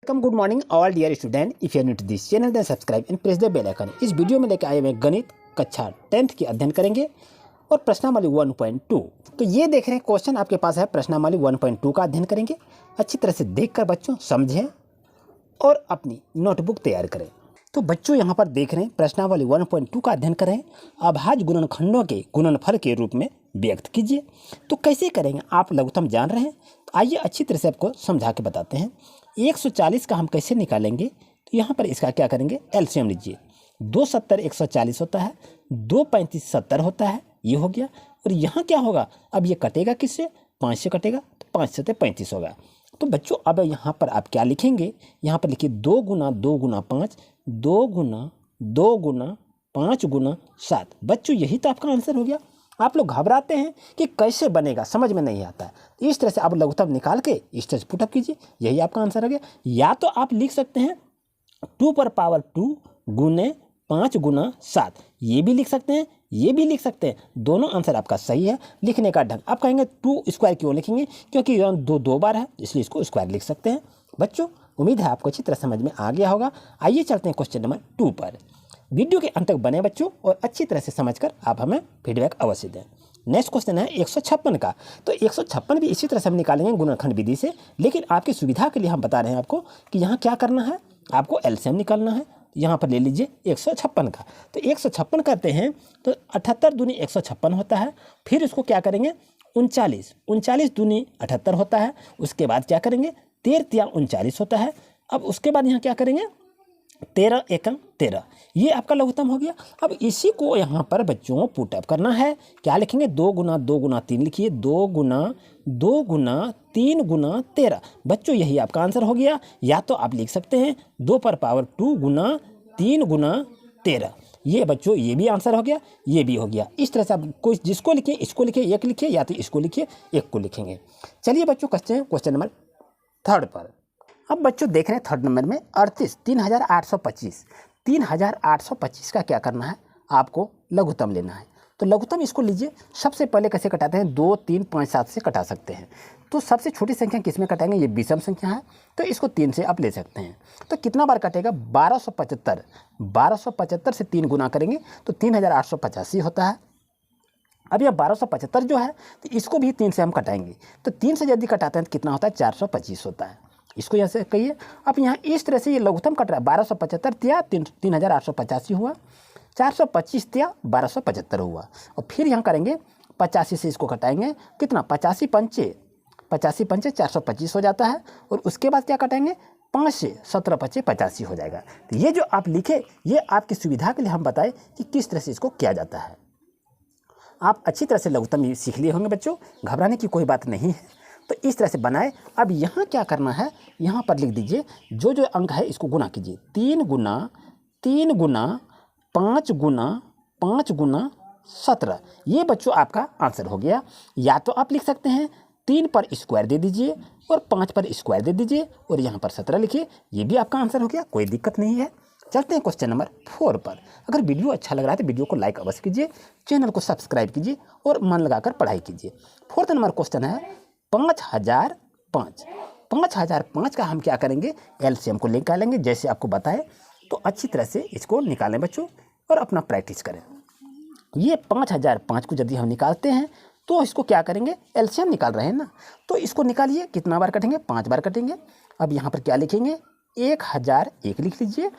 Welcome, good morning all dear student. If you are new to this channel then subscribe and press the bell icon. इस video में लेकर आए हुए गणित कक्षा 10th की अध्ययन करेंगे और प्रश्नावली 1.2। तो ये देख रहे हैं क्वेश्चन आपके पास है, प्रश्नावली 1.2 का अध्ययन करेंगे। अच्छी तरह से देखकर बच्चों समझें और अपनी नोटबुक तैयार करें। तो बच्चों यहाँ पर देख रहे हैं प्रश्नावली 1.2 का अध्ययन करें। अभाज्य गुणनखंडों के गुणनफल के रूप में व्यक्त कीजिए। तो कैसे करेंगे आप लघुत्तम जान रहे हैं, तो आइए अच्छी तरह से आपको समझा के बताते हैं। 140 का हम कैसे निकालेंगे, तो यहाँ पर इसका क्या करेंगे, एलसीएम लीजिए। 2 70 140 होता है, 2 35 70 होता है, ये हो गया। और यहाँ क्या होगा, अब ये कटेगा किससे, 5 से कटेगा, तो 5 से 35 होगा। तो बच्चों अब यहाँ पर आप क्या लिखेंगे, यहाँ पर लिखिए 2 गुना 2 गुना 5, 2 गुना 2 गुना 5 गुना 7। बच्चों यही तो आपका आंसर हो गया। आप लोग घबराते हैं कि कैसे बनेगा, समझ में नहीं आता है। इस तरह से आप लघुत्तम निकाल के इस तरह से पुटअप कीजिए, यही आपका आंसर हो गया। या तो आप लिख सकते हैं 2 पर पावर 2 गुने 5 गुना 7, ये भी लिख सकते हैं, ये भी लिख सकते हैं। दोनों आंसर आपका सही है। लिखने का ढंग आप कहेंगे 2 स्क्वायर क्यों लिखेंगे, क्योंकि दो बार है इसलिए इसको स्क्वायर लिख सकते हैं। बच्चों उम्मीद है आपको अच्छी तरह समझ में आ गया होगा। आइए चलते हैं क्वेश्चन नंबर 2 पर। वीडियो के अंत तक बने बच्चों और अच्छी तरह से समझकर आप हमें फीडबैक अवश्य दें। नेक्स्ट क्वेश्चन है 156 का। तो 156 भी इसी तरह से हम निकालेंगे गुणनखंड विधि से, लेकिन आपकी सुविधा के लिए हम बता रहे हैं आपको कि यहाँ क्या करना है, आपको एलसीएम निकालना है। यहाँ पर ले लीजिए 156 का। तो 156 करते हैं तो 78 दूनी 156 होता है। फिर इसको क्या करेंगे, 39 दूनी 78 होता है। उसके बाद क्या करेंगे, 13 39 होता है। अब उसके बाद यहाँ क्या करेंगे, 13 एकम 13, ये आपका लघुत्तम हो गया। अब इसी को यहाँ पर बच्चों पुटअप करना है। क्या लिखेंगे, 2 गुना 2 गुना 3 लिखिए, 2 गुना 2 गुना 3 गुना 13। बच्चों यही आपका आंसर हो गया। या तो आप लिख सकते हैं 2 पर पावर 2 गुना 3 गुना 13। ये बच्चों ये भी आंसर हो गया, ये भी हो गया। इस तरह से आप कोई जिसको लिखिए, इसको लिखिए, एक लिखिए, या तो इसको लिखिए, एक को लिखेंगे। चलिए बच्चों क्वेश्चन नंबर 3 पर। अब बच्चों देख रहे हैं 3rd नंबर में 38 का क्या करना है, आपको लघुत्तम लेना है। तो लघुत्तम इसको लीजिए। सबसे पहले कैसे कटाते हैं, 2 3 5 7 से कटा सकते हैं। तो सबसे छोटी संख्या किस में कटाएंगे, ये विषम संख्या है, तो इसको 3 से आप ले सकते हैं। तो कितना बार कटेगा, 1275 से 3 गुना करेंगे तो 3885 होता है। अब यह 1275 जो है, तो इसको भी 3 से हम कटाएंगे। तो 3 से यदि कटाते हैं तो कितना होता है, 425 होता है। इसको यहाँ से कहिए। अब यहाँ इस तरह से ये लघुत्तम कट रहा है, 1275 तिया 3885 हुआ, 425 तिया 1275 हुआ। और फिर यहाँ करेंगे 85 से इसको कटाएंगे, कितना, 85 पंचे 425 हो जाता है। और उसके बाद क्या कटाएंगे, 5 से 17 पचे 85 हो जाएगा। तो ये जो आप लिखे, ये आपकी सुविधा के लिए हम बताएं कि किस तरह से इसको किया जाता है। आप अच्छी तरह से लघुत्तम सीख लिए होंगे बच्चों, घबराने की कोई बात नहीं है। तो इस तरह से बनाए। अब यहाँ क्या करना है, यहाँ पर लिख दीजिए जो जो अंक है इसको गुना कीजिए। 3 गुना 5 गुना 5 गुना 17, ये बच्चों आपका आंसर हो गया। या तो आप लिख सकते हैं 3 पर स्क्वायर दे दीजिए और 5 पर स्क्वायर दे दीजिए और यहाँ पर 17 लिखिए, ये भी आपका आंसर हो गया, कोई दिक्कत नहीं है। चलते हैं क्वेश्चन नंबर 4 पर। अगर वीडियो अच्छा लग रहा है तो वीडियो को लाइक अवश्य कीजिए, चैनल को सब्सक्राइब कीजिए और मन लगाकर पढ़ाई कीजिए। 4th नंबर क्वेश्चन है 5005 का हम क्या करेंगे, एलसीएम को निकालेंगे जैसे आपको बताए। तो अच्छी तरह से इसको निकालें बच्चों और अपना प्रैक्टिस करें। ये 5005 को यदि हम निकालते हैं तो इसको क्या करेंगे, एलसीएम निकाल रहे हैं ना, तो इसको निकालिए। कितना बार कटेंगे, 5 बार कटेंगे। अब यहाँ पर क्या लिखेंगे, 1001 लिख लीजिए।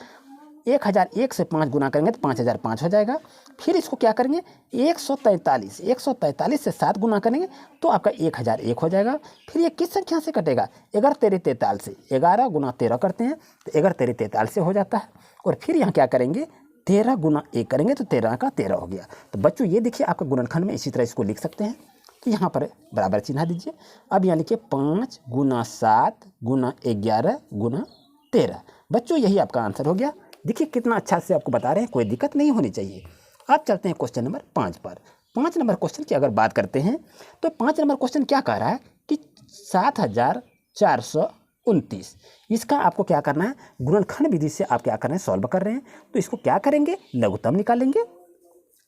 1001 से 5 गुना करेंगे तो 5005 हो जाएगा। फिर इसको क्या करेंगे, 143 से 7 गुना करेंगे तो आपका 1001 हो जाएगा। फिर ये किस संख्या से कटेगा, 11 13 43 से, 11 गुना 13 करते हैं तो 11 13 43 से हो जाता है। और फिर यहाँ क्या करेंगे, 13 गुना 1 करेंगे तो 13 का 13 हो गया। तो बच्चों ये देखिए आपका गुणनखंड में इसी तरह इसको लिख सकते हैं। तो यहाँ पर बराबर चिन्ह दीजिए। अब यहाँ लिखिए 5 गुना 7 गुना 11 गुना 13। बच्चों यही आपका आंसर हो गया। देखिए कितना अच्छा से आपको बता रहे हैं, कोई दिक्कत नहीं होनी चाहिए। आप चलते हैं क्वेश्चन नंबर 5 पर। 5 नंबर क्वेश्चन की अगर बात करते हैं तो 5 नंबर क्वेश्चन क्या कह रहा है कि 7429, इसका आपको क्या करना है, गुणनखंड विधि से आप क्या कर रहे हैं, सॉल्व कर रहे हैं। तो इसको क्या करेंगे, लघुत्तम निकालेंगे।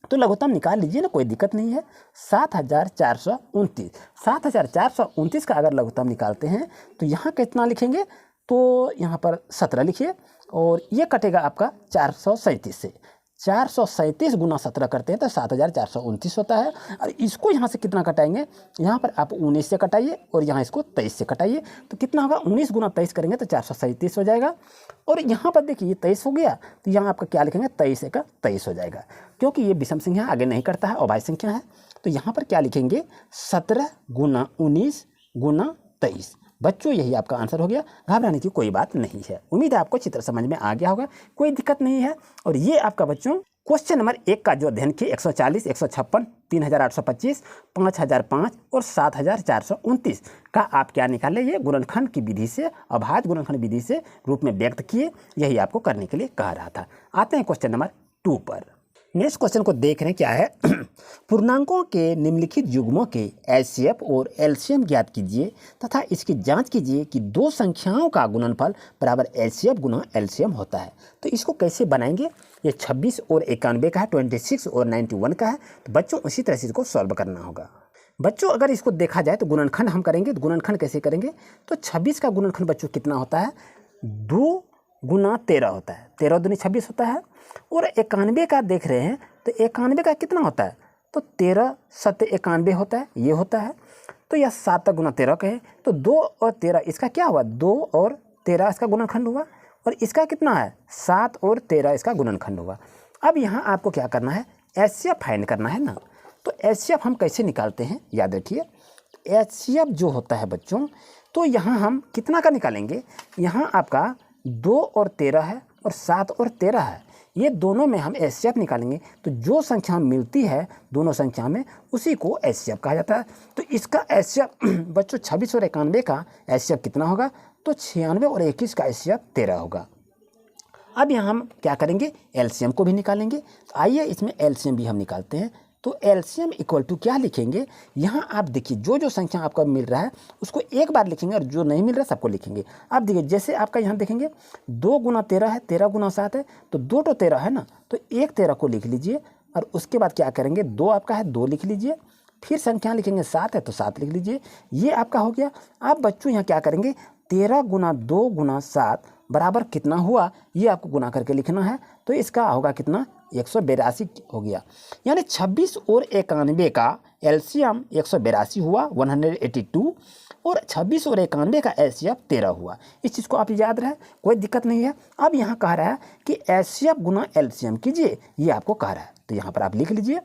तो लघुत्तम निकाल लीजिए ना, कोई दिक्कत नहीं है। 7429 का अगर लघुत्तम निकालते हैं तो यहाँ कितना लिखेंगे, तो यहाँ पर 17 लिखिए और ये कटेगा आपका 437 से। 437 गुना 17 करते हैं तो 7429 होता है। और इसको यहाँ से कितना कटाएंगे, यहाँ पर आप 19 से कटाइए और यहाँ इसको 23 से कटाइए, तो कितना होगा 19 गुना 23 करेंगे तो 437 हो जाएगा। और यहाँ पर देखिए ये 23 हो गया, तो यहाँ आपका क्या लिखेंगे 23 का 23 हो जाएगा, क्योंकि ये विषम संख्या आगे नहीं करता है, अभाज्य संख्या है। तो यहाँ पर क्या लिखेंगे 17 गुना 19 गुना 23। बच्चों यही आपका आंसर हो गया, घबराने की कोई बात नहीं है। उम्मीद है आपको चित्र समझ में आ गया होगा, कोई दिक्कत नहीं है। और ये आपका बच्चों क्वेश्चन नंबर 1 का जो अध्ययन किए 140, 156, 3825, 5005 और 7429 का आप क्या निकाले, ये गुणनखंड की विधि से, अभाज्य गुणनखंड विधि से रूप में व्यक्त किए, यही आपको करने के लिए कहा रहा था। आते हैं क्वेश्चन नंबर 2 पर। नेक्स्ट क्वेश्चन को देख रहे हैं, क्या है पूर्णांकों के निम्नलिखित युग्मों के एचसीएफ और एलसीएम ज्ञात कीजिए तथा इसकी जांच कीजिए कि दो संख्याओं का गुणनफल बराबर एचसीएफ गुना एलसीएम होता है। तो इसको कैसे बनाएंगे, ये 26 और 91 का है, 26 और 91 का है। तो बच्चों उसी तरह से इसको सॉल्व करना होगा। बच्चों अगर इसको देखा जाए तो गुणनखंड हम करेंगे, तो गुणनखंड कैसे करेंगे, तो 26 का गुणनखंड बच्चों कितना होता है 2 गुना 13 होता है, 13 दूनी 26 होता है। और 91 का देख रहे हैं तो 91 का कितना होता है, तो 13 7 91 होता है, ये होता है। तो यह 7 गुना 13 कहे तो 2 और 13 इसका क्या हुआ, 2 और 13 इसका गुणनखंड हुआ। और इसका कितना है 7 और 13 इसका गुणनखंड हुआ। अब यहाँ आपको क्या करना है, एचसीएफ फाइंड करना है ना। तो एचसीएफ हम कैसे निकालते हैं, याद रखिए एचसीएफ जो होता है बच्चों, तो यहाँ हम कितना का निकालेंगे, यहाँ आपका 2 और 13 है और 7 और 13 है, ये दोनों में हम एचसीएफ निकालेंगे। तो जो संख्या मिलती है दोनों संख्या में उसी को एचसीएफ कहा जाता है। तो इसका एचसीएफ बच्चों 26 और 91 का एचसीएफ कितना होगा, तो 96 और 21 का एचसीएफ 13 होगा। अब यहाँ हम क्या करेंगे, एलसीएम को भी निकालेंगे। तो आइए इसमें एलसीएम भी हम निकालते हैं। तो एलसीएम इक्वल टू क्या लिखेंगे, यहाँ आप देखिए जो जो संख्या आपका मिल रहा है उसको एक बार लिखेंगे और जो नहीं मिल रहा है सबको लिखेंगे। आप देखिए जैसे आपका यहाँ देखेंगे 2 गुना 13 है, 13 गुना 7 है, तो 2 तो 13 है ना, तो एक 13 को लिख लीजिए। और उसके बाद क्या करेंगे, 2 आपका है 2 लिख लीजिए, फिर संख्या लिखेंगे 7 है तो 7 लिख लीजिए, ये आपका हो गया। अब बच्चों यहाँ क्या करेंगे, 13 गुना 2 गुना 7 बराबर कितना हुआ, ये आपको गुना करके लिखना है। तो इसका होगा कितना, 182 हो गया। यानी 26 और 91 का एलसीएम 182 हुआ, 182, और 26 और 91 का एचसीएफ 13 हुआ। इस चीज़ को आप याद रहे, कोई दिक्कत नहीं है। अब यहाँ कह रहा है कि एचसीएफ गुना एलसीएम कीजिए, ये आपको कह रहा है। तो यहाँ पर आप लिख लीजिए,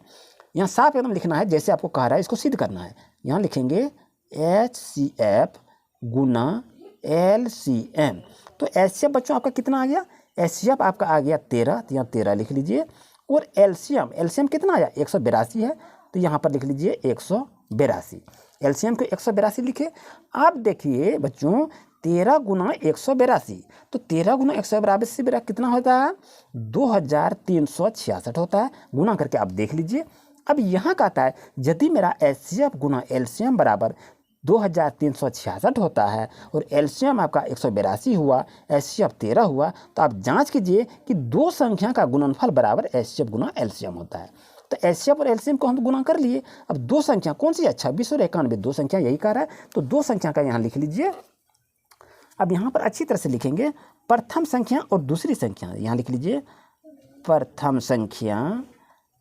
यहाँ साफ एकदम लिखना है जैसे आपको कह रहा है, इसको सिद्ध करना है। यहाँ लिखेंगे एचसीएफ गुना एलसीएम। तो एचसीएफ बच्चों आपका कितना आ गया, एचसीएफ आपका आ गया 13, तो यहाँ 13 लिख लीजिए। और एलसीएम कितना आया, 182 है, तो यहाँ पर लिख लीजिए 182। एलसीएम को 182 लिखे। आप देखिए बच्चों 13 गुना 182, तो 13 गुना 182 मेरा कितना होता है, 2366 होता है। गुना करके आप देख लीजिए। अब यहाँ कहता है यदि मेरा एचसीएफ गुना एलसीएम बराबर 2366 होता है और एलसीएम आपका 182 हुआ, एचसीएफ 13 हुआ, तो आप जांच कीजिए कि दो संख्या का गुणनफल बराबर एचसीएफ गुना एलसीएम होता है। तो एचसीएफ और एलसीएम को हम गुना कर लिए। अब दो संख्या कौन सी है, 26 और 91, दो संख्या यही कह रहा है। तो दो संख्या का यहाँ लिख लीजिए। अब यहाँ पर अच्छी तरह से लिखेंगे, प्रथम संख्या और दूसरी संख्या, यहाँ लिख लीजिए प्रथम संख्या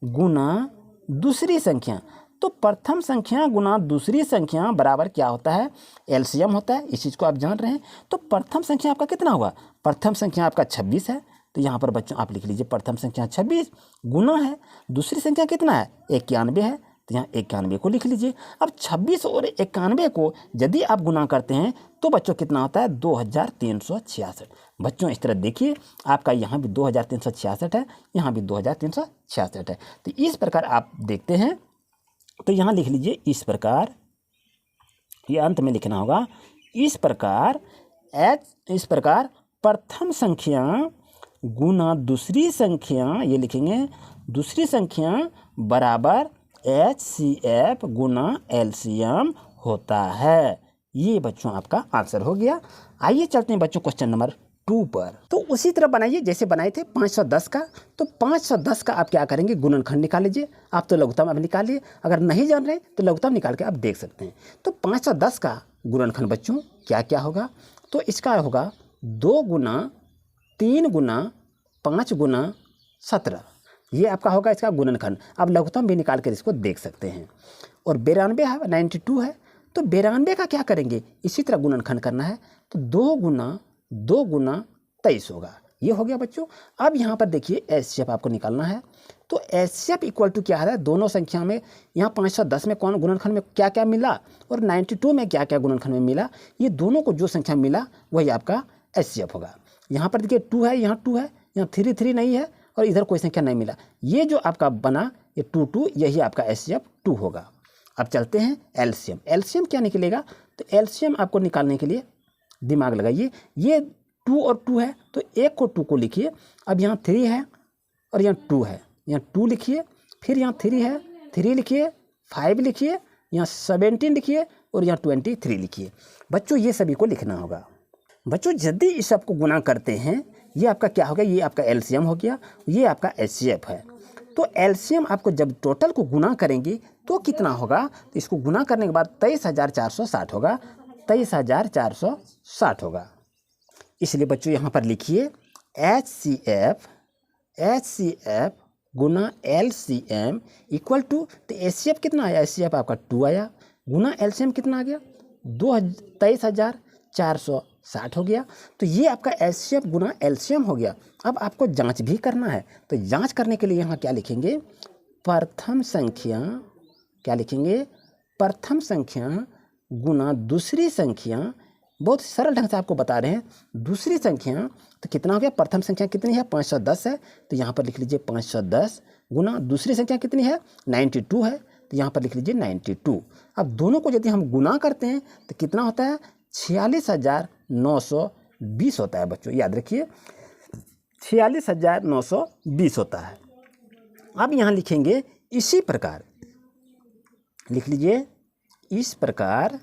गुना दूसरी संख्या। तो प्रथम संख्या गुना दूसरी संख्या बराबर क्या होता है, एलसीएम होता है। इस चीज़ को आप जान रहे हैं। तो प्रथम संख्या आपका कितना हुआ, प्रथम संख्या आपका 26 है, तो यहाँ पर बच्चों आप लिख लीजिए प्रथम संख्या 26 गुना है दूसरी संख्या कितना है, 91 है, तो यहाँ 91 को लिख लीजिए। अब 26 और 91 को यदि आप गुना करते हैं तो बच्चों कितना होता है, 2366। बच्चों इस तरह देखिए, आपका यहाँ भी 2366 है, यहाँ भी 2366 है। तो इस प्रकार आप देखते हैं। तो यहाँ लिख लीजिए इस प्रकार, ये अंत में लिखना होगा इस प्रकार प्रथम संख्या गुना दूसरी संख्या, ये लिखेंगे दूसरी संख्या बराबर एचसीएफ गुना एलसीएम होता है। ये बच्चों आपका आंसर हो गया। आइए चलते हैं बच्चों क्वेश्चन नंबर 2 पर। तो उसी तरह बनाइए जैसे बनाए थे 510 का। तो 510 का आप क्या करेंगे, गुणनखंड निकाल लीजिए। आप तो लघुत्तम अब निकालिए, अगर नहीं जान रहे तो लघुत्तम निकाल के आप देख सकते हैं। तो 510 का गुणनखंड बच्चों क्या क्या होगा, तो इसका होगा 2 गुना 3 गुना 5 गुना 17, ये आपका होगा इसका गुणनखंड। आप लघुत्तम भी निकाल कर इसको देख सकते हैं। और 92 है, 92 है, तो 92 का क्या करेंगे, इसी तरह गुणनखंड करना है, तो 2 गुना 23 होगा। ये हो गया बच्चों। अब यहाँ पर देखिए एचसीएफ आपको निकालना है, तो एचसीएफ इक्वल टू क्या है, दोनों संख्या में यहाँ 510 में कौन गुणनखंड में क्या क्या मिला और 92 में क्या क्या गुणनखंड में मिला, ये दोनों को जो संख्या मिला वही आपका एचसीएफ होगा। यहाँ पर देखिए 2 है, यहाँ 2 है, यहाँ 3 नहीं है और इधर कोई संख्या नहीं मिला, ये जो आपका बना ये 2 यही आपका एचसीएफ 2 होगा। अब चलते हैं एलसीएम। एलसीएम क्या निकलेगा, तो एलसीएम आपको निकालने के लिए दिमाग लगाइए, ये 2 और 2 है तो एक को 2 को लिखिए। अब यहाँ 3 है और यहाँ 2 है, यहाँ 2 लिखिए, फिर यहाँ 3 है, 3 लिखिए, 5 लिखिए, यहाँ 17 लिखिए और यहाँ 23 लिखिए। बच्चों ये सभी को लिखना होगा। बच्चों यदि इस सबको गुना करते हैं, ये आपका क्या होगा, ये आपका एलसीएम हो गया, ये आपका एचसीएफ है। तो एलसीएम आपको जब टोटल को गुना करेंगे तो कितना होगा, तो इसको गुना करने के बाद 23,460 होगा, 23,460 होगा। इसलिए बच्चों यहाँ पर लिखिए एचसीएफ गुना एलसीएम इक्वल टू, तो एचसीएफ कितना आया, एचसीएफ आपका 2 आया, गुना एलसीएम कितना आ गया 23,460 हो गया। तो ये आपका एचसीएफ गुना एलसीएम हो गया। अब आपको जांच भी करना है, तो जांच करने के लिए यहाँ क्या लिखेंगे, प्रथम संख्या, क्या लिखेंगे, प्रथम संख्या गुना दूसरी संख्या। बहुत सरल ढंग से आपको बता रहे हैं, दूसरी संख्या तो कितना हो गया, प्रथम संख्या कितनी है 510 है, तो यहाँ पर लिख लीजिए 510 गुना दूसरी संख्या कितनी है 92 है, तो यहाँ पर लिख लीजिए 92। अब दोनों को यदि हम गुना करते हैं तो कितना होता है 46,920 होता है। बच्चों याद रखिए 46,920 होता है। अब यहाँ लिखेंगे इसी प्रकार, लिख लीजिए इस प्रकार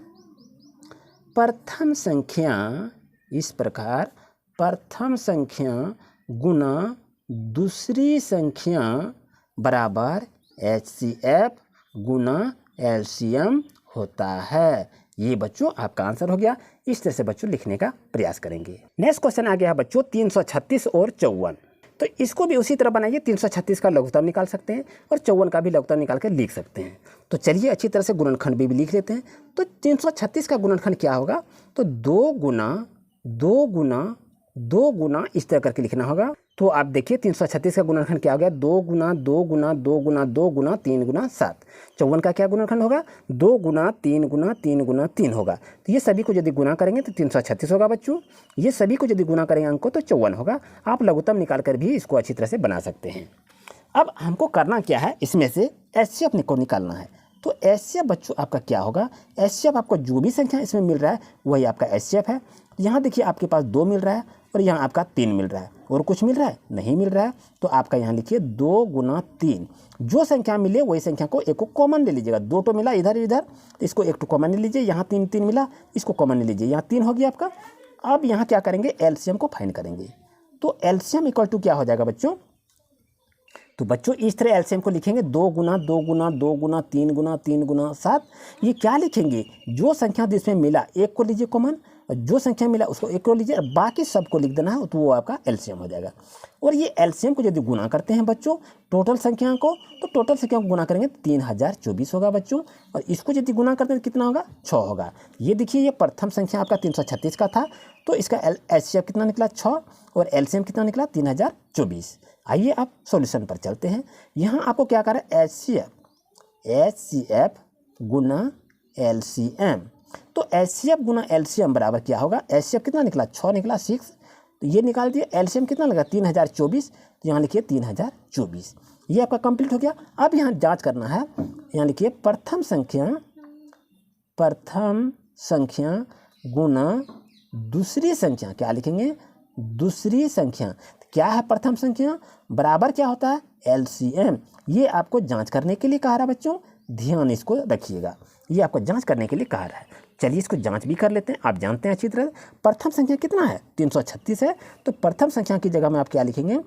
प्रथम संख्या, इस प्रकार प्रथम संख्या गुना दूसरी संख्या बराबर एचसीएफ गुना एलसीएम होता है। ये बच्चों आपका आंसर हो गया। इस तरह से बच्चों लिखने का प्रयास करेंगे। नेक्स्ट क्वेश्चन आ गया बच्चों 336 और 54। तो इसको भी उसी तरह बनाइए, 336 का लघुत्तम निकाल सकते हैं और 54 का भी लघुत्तम निकाल कर लिख सकते हैं। तो चलिए अच्छी तरह से गुणनखंड भी लिख लेते हैं। तो 336 का गुणनखंड क्या होगा, तो 2 गुना 2 गुना 2 गुना इस तरह करके लिखना होगा। तो आप देखिए 336 का गुणनखंड क्या हो गया, 2 गुना 2 गुना 2 गुना 2 गुना 3 गुना 7। 54 का क्या गुणनखंड होगा, 2 गुना 3 गुना 3 गुना 3 होगा। तो ये सभी को यदि गुना करेंगे तो 336 होगा बच्चों। ये सभी को यदि गुना करेंगे अंक को तो 54 होगा। आप लघुत्तम निकाल कर भी इसको अच्छी तरह से बना सकते हैं। अब हमको करना क्या है, इसमें से एचसीएफ को निकालना है। तो एचसीएफ बच्चों आपका क्या होगा, एचसीएफ आपको जो भी संख्या इसमें मिल रहा है वही आपका एचसीएफ है। यहाँ देखिए आपके पास 2 मिल रहा है और यहाँ आपका 3 मिल रहा है, और कुछ मिल रहा है नहीं मिल रहा है। तो आपका यहाँ लिखिए 2 गुना 3, जो संख्या मिले वही संख्या को एक को कॉमन ले लीजिएगा। 2 तो मिला इधर इधर, इसको एक तो कॉमन ले लीजिए। यहाँ 3 मिला, इसको कॉमन ले लीजिए, यहाँ 3 हो गया आपका। अब यहाँ क्या करेंगे, एलसीएम को फाइंड करेंगे। तो एलसीएम इक्वल टू क्या हो जाएगा बच्चों, तो बच्चों इस तरह एलसीएम को लिखेंगे 2 गुना 2 गुना 2 गुना 3 गुना 3 गुना 7। ये क्या लिखेंगे, जो संख्या जिसमें मिला एक को लीजिए कॉमन, और जो संख्या मिला उसको एक को लीजिए, बाकी सबको लिख देना है, तो वो आपका एलसीएम हो जाएगा। और ये एलसीएम को यदि गुना करते हैं बच्चों टोटल संख्या को, तो टोटल संख्या को गुना करेंगे 3024 होगा बच्चों। और इसको यदि गुना करते हैं तो कितना होगा 6 होगा। ये देखिए ये प्रथम संख्या आपका 336 का था, तो इसका एचसीएफ कितना निकला 6 और एलसीएम कितना निकला 3024। आइए आप सॉल्यूशन पर चलते हैं। यहाँ आपको क्या करें, एचसीएफ गुना एलसीएम। तो एचसीएफ गुना एलसीएम बराबर क्या होगा, एचसीएफ कितना निकला 6 निकला 6, तो ये निकाल दिए। एलसीएम कितना लगा 3024, तो यहाँ लिखिए 3024। ये आपका कंप्लीट हो गया। अब यहाँ जांच करना है, यहाँ लिखिए प्रथम संख्या गुना दूसरी संख्या, क्या लिखेंगे दूसरी संख्या। क्या है प्रथम संख्या बराबर क्या होता है एलसीएम। ये आपको जांच करने के लिए कहा रहा है बच्चों, ध्यान इसको रखिएगा, ये आपको जांच करने के लिए कहा रहा है। चलिए इसको जांच भी कर लेते हैं। आप जानते हैं अच्छी तरह प्रथम संख्या कितना है 336 है, तो प्रथम संख्या की जगह में आप क्या लिखेंगे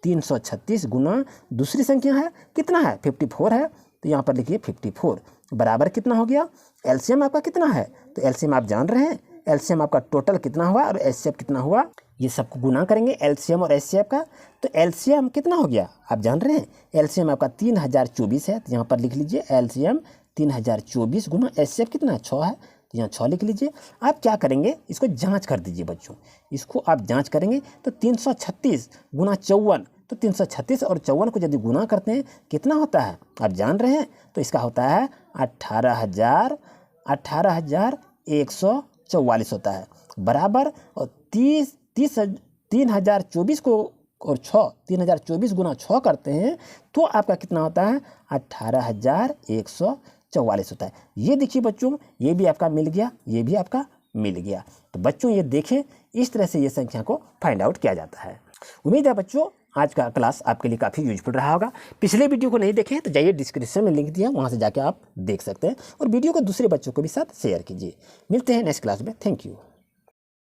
336 गुना दूसरी संख्या है कितना है 54 है, तो यहाँ पर लिखिए 54 बराबर कितना हो गया, एलसीएम आपका कितना है, तो एलसीएम आप जान रहे हैं, एलसीएम आपका टोटल कितना हुआ और एचसीएफ कितना हुआ ये सबको गुना करेंगे एलसीएम और एचसीएफ का। तो एलसीएम कितना हो गया आप जान रहे हैं, एलसीएम आपका 3024 है, तो यहाँ पर लिख लीजिए एलसीएम 3024 गुना एचसीएफ कितना 6 है, तो यहाँ 6 लिख लीजिए। आप क्या करेंगे, इसको जांच कर दीजिए बच्चों, इसको आप जांच करेंगे तो 336 गुना 54, तो 336 और 54 को यदि गुना करते हैं कितना होता है आप जान रहे हैं, तो इसका होता है 18,144 होता है बराबर। और 3024 को और 3024 गुना 6 करते हैं तो आपका कितना होता है 18,144 होता है। ये देखिए बच्चों, ये भी आपका मिल गया, ये भी आपका मिल गया। तो बच्चों ये देखें, इस तरह से ये संख्या को फाइंड आउट किया जाता है। उम्मीद है बच्चों आज का क्लास आपके लिए काफ़ी यूजफुल रहा होगा। पिछले वीडियो को नहीं देखे तो जाइए डिस्क्रिप्शन में लिंक दिया, वहाँ से जाके आप देख सकते हैं और वीडियो को दूसरे बच्चों को भी साथ शेयर कीजिए। मिलते हैं नेक्स्ट क्लास में। Thank you.